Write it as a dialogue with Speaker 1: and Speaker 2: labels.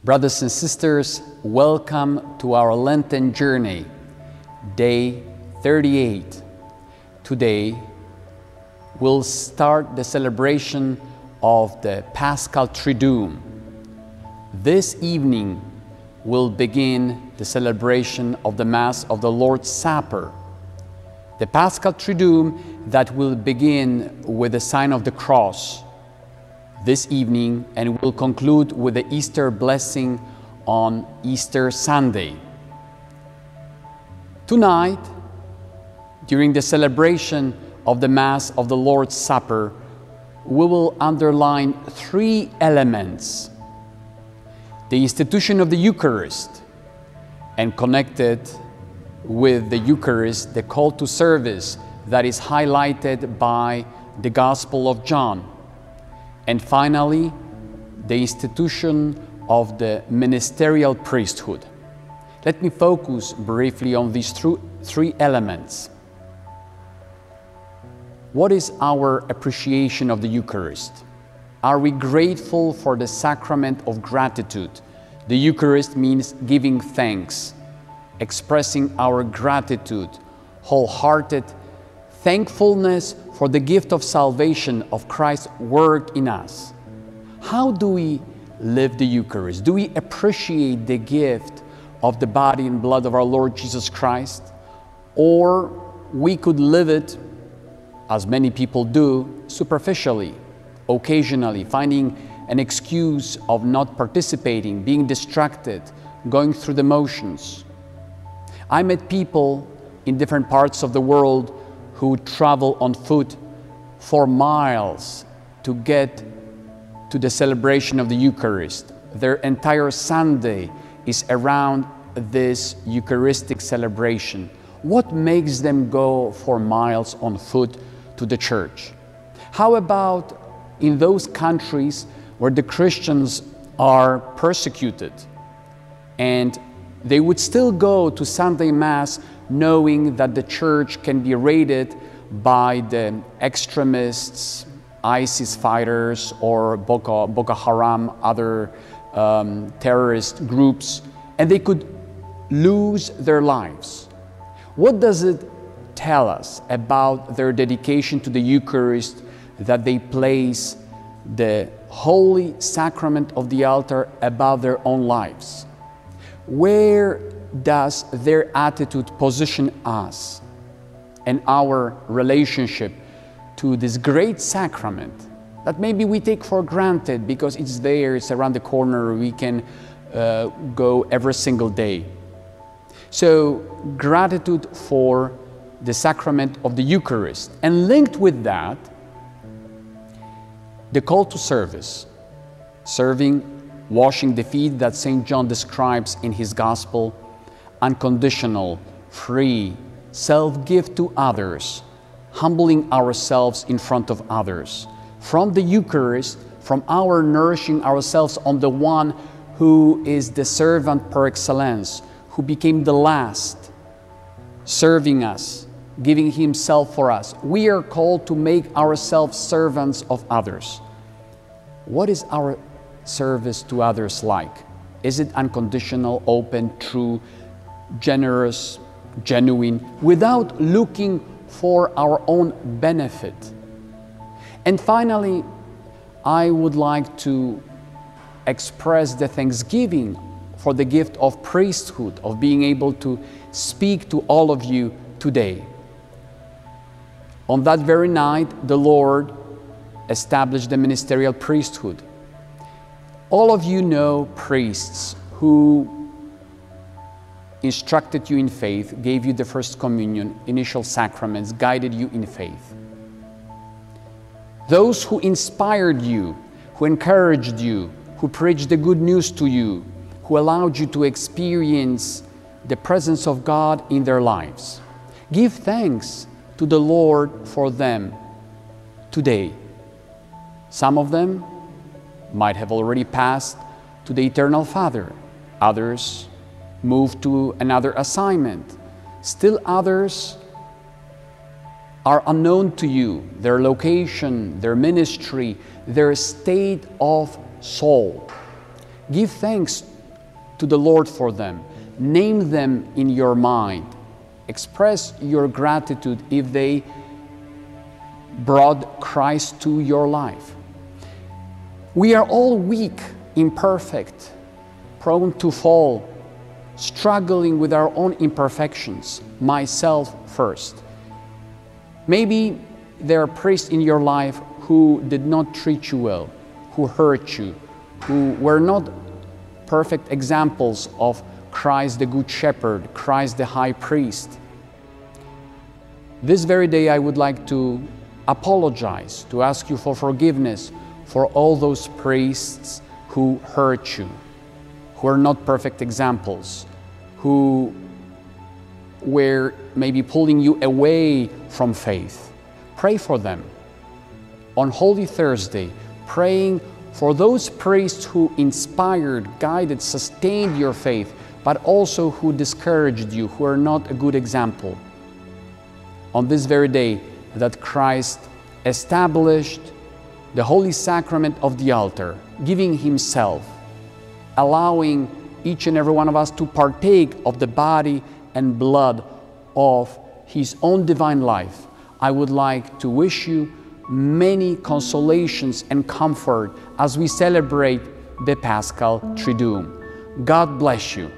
Speaker 1: Brothers and sisters, welcome to our Lenten Journey, day 38. Today, we'll start the celebration of the Paschal Triduum. This evening, we'll begin the celebration of the Mass of the Lord's Supper. The Paschal Triduum that will begin with the sign of the cross this evening and will conclude with the Easter blessing on Easter Sunday. Tonight, during the celebration of the Mass of the Lord's Supper, we will underline three elements: the institution of the Eucharist, and connected with the Eucharist, the call to service that is highlighted by the Gospel of John. And finally, the institution of the Ministerial Priesthood. Let me focus briefly on these three elements. What is our appreciation of the Eucharist? Are we grateful for the sacrament of gratitude? The Eucharist means giving thanks, expressing our gratitude, wholehearted thankfulness for the gift of salvation of Christ's work in us. How do we live the Eucharist? Do we appreciate the gift of the body and blood of our Lord Jesus Christ? Or we could live it, as many people do, superficially, occasionally, finding an excuse of not participating, being distracted, going through the motions. I met people in different parts of the world who travel on foot for miles to get to the celebration of the Eucharist. Their entire Sunday is around this Eucharistic celebration. What makes them go for miles on foot to the church? How about in those countries where the Christians are persecuted and they would still go to Sunday Mass knowing that the church can be raided by the extremists, ISIS fighters, or Boko Haram, other terrorist groups, and they could lose their lives? What does it tell us about their dedication to the Eucharist, that they place the holy sacrament of the altar above their own lives? Where does their attitude position us and our relationship to this great sacrament that maybe we take for granted because it's there, it's around the corner, we can go every single day? So, gratitude for the sacrament of the Eucharist, and linked with that, the call to service, serving, washing the feet that St. John describes in his Gospel, unconditional, free, self-gift to others, humbling ourselves in front of others. From the Eucharist, from our nourishing ourselves on the one who is the servant par excellence, who became the last, serving us, giving himself for us. We are called to make ourselves servants of others. What is our service to others like? Is it unconditional, open, true, generous, genuine, without looking for our own benefit? And finally, I would like to express the thanksgiving for the gift of priesthood, of being able to speak to all of you today. On that very night, the Lord established the Ministerial Priesthood. All of you know priests who instructed you in faith, gave you the first communion, initial sacraments, guided you in faith. Those who inspired you, who encouraged you, who preached the good news to you, who allowed you to experience the presence of God in their lives. Give thanks to the Lord for them today. Some of them might have already passed to the Eternal Father. Others moved to another assignment. Still others are unknown to you, their location, their ministry, their state of soul. Give thanks to the Lord for them. Name them in your mind. Express your gratitude if they brought Christ to your life. We are all weak, imperfect, prone to fall, struggling with our own imperfections, myself first. Maybe there are priests in your life who did not treat you well, who hurt you, who were not perfect examples of Christ the Good Shepherd, Christ the High Priest. This very day I would like to apologize, to ask you for forgiveness for all those priests who hurt you, who are not perfect examples, who were maybe pulling you away from faith. Pray for them. On Holy Thursday, praying for those priests who inspired, guided, sustained your faith, but also who discouraged you, who are not a good example. On this very day that Christ established the Holy Sacrament of the altar, giving Himself, allowing each and every one of us to partake of the body and blood of His own divine life, I would like to wish you many consolations and comfort as we celebrate the Paschal Triduum. God bless you.